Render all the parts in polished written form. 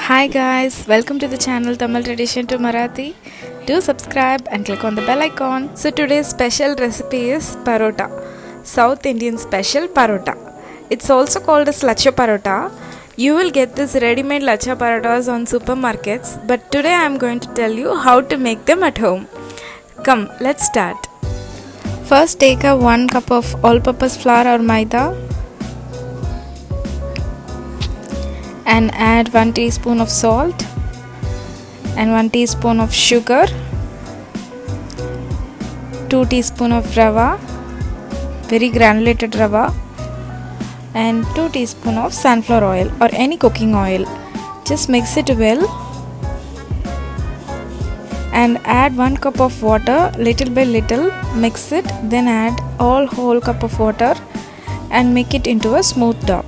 Hi guys, welcome to the channel Tamil Tradition to Marathi. Do subscribe and click on the bell icon. So today's special recipe is Parotta, South Indian special Parotta. It's also called as Lacha Parotta. You will get this ready-made Lacha Parottas on supermarkets, but today I am going to tell you how to make them at home. Come, let's start. First take a 1 cup of all-purpose flour or Maida and add 1 teaspoon of salt and 1 teaspoon of sugar, 2 teaspoon of rava, very granulated rava, and 2 teaspoon of sunflower oil or any cooking oil. Just mix it well and add 1 cup of water little by little. Mix it, then add all whole cup of water and make it into a smooth dough.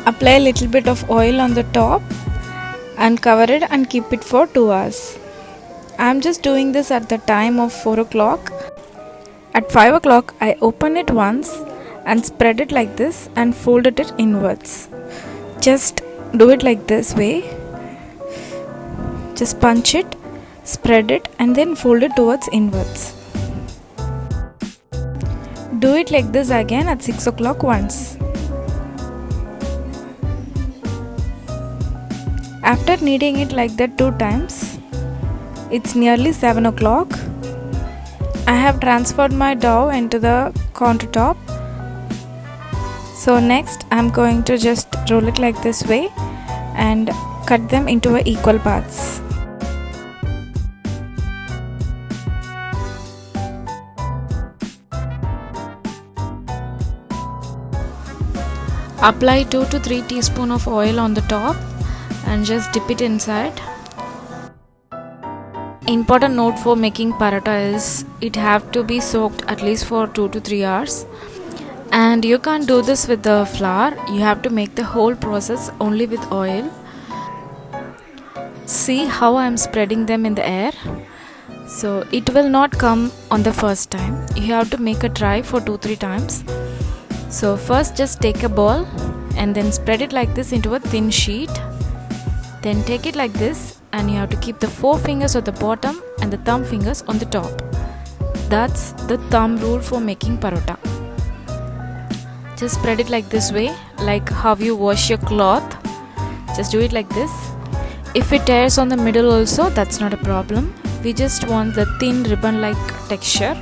Apply a little bit of oil on the top and cover it and keep it for 2 hours. I am just doing this at the time of 4 o'clock. At 5 o'clock I open it once and spread it like this and folded it inwards. Just do it like this way. Just punch it, spread it and then fold it towards inwards. Do it like this again at 6 o'clock once. After kneading it like that 2 times, it's nearly 7 o'clock. I have transferred my dough into the countertop. So next I am going to just roll it like this way and cut them into equal parts. Apply 2 to 3 teaspoons of oil on the top and just dip it inside. Important note for making paratha is it have to be soaked at least for 2 to 3 hours. And you can't do this with the flour. You have to make the whole process only with oil. See how I am spreading them in the air. So it will not come on the first time. You have to make it dry for 2-3 times. So first just take a ball and then spread it like this into a thin sheet. Then take it like this and you have to keep the 4 fingers at the bottom and the thumb fingers on the top. That's the thumb rule for making parotta. Just spread it like this way, like how you wash your cloth. Just do it like this. If it tears on the middle also, that's not a problem. We just want the thin ribbon like texture.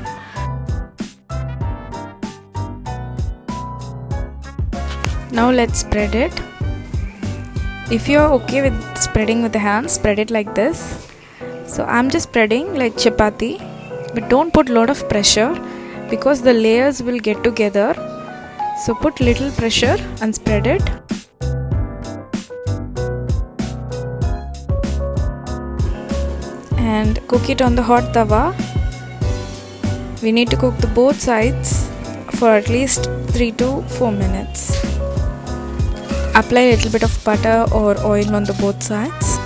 Now let's spread it. If you are okay with spreading with the hands, spread it like this. So I'm just spreading like chapati, but don't put lot of pressure because the layers will get together. So put little pressure and spread it. And cook it on the hot tawa. We need to cook the both sides for at least 3 to 4 minutes. Apply a little bit of butter or oil on the both sides.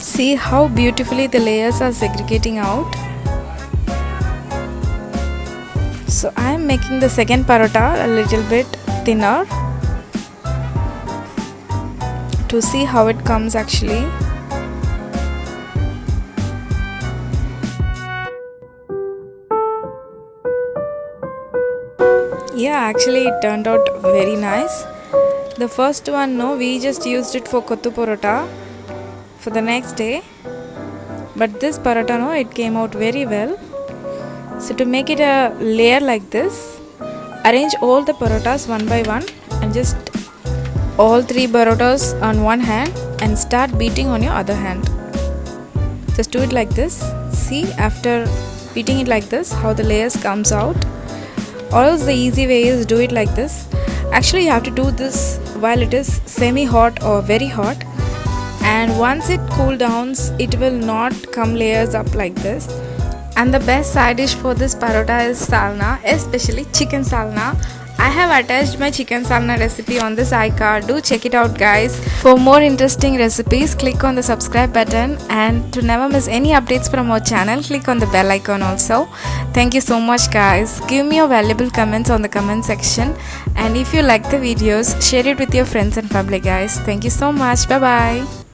See how beautifully the layers are segregating out. So I am making the second parotta a little bit thinner to see how it comes actually. Yeah, actually it turned out very nice. The first one, no, we just used it for kottu parotta for the next day. But this parotta, no, it came out very well. So to make it a layer like this, arrange all the parottas one by one and just all 3 parottas on one hand and start beating on your other hand. Just do it like this. See, after beating it like this, how the layers comes out. Or else the easy way is do it like this. Actually you have to do this while it is semi-hot or very hot, and once it cool downs it will not come layers up like this. And the best side dish for this parotta is salna, especially chicken salna. I have attached my chicken salmon recipe on this iCard. Do check it out, guys. For more interesting recipes, click on the subscribe button, and to never miss any updates from our channel, click on the bell icon also. Thank you so much, guys. Give me your valuable comments on the comment section, and if you like the videos, share it with your friends and family, guys. Thank you so much. Bye bye.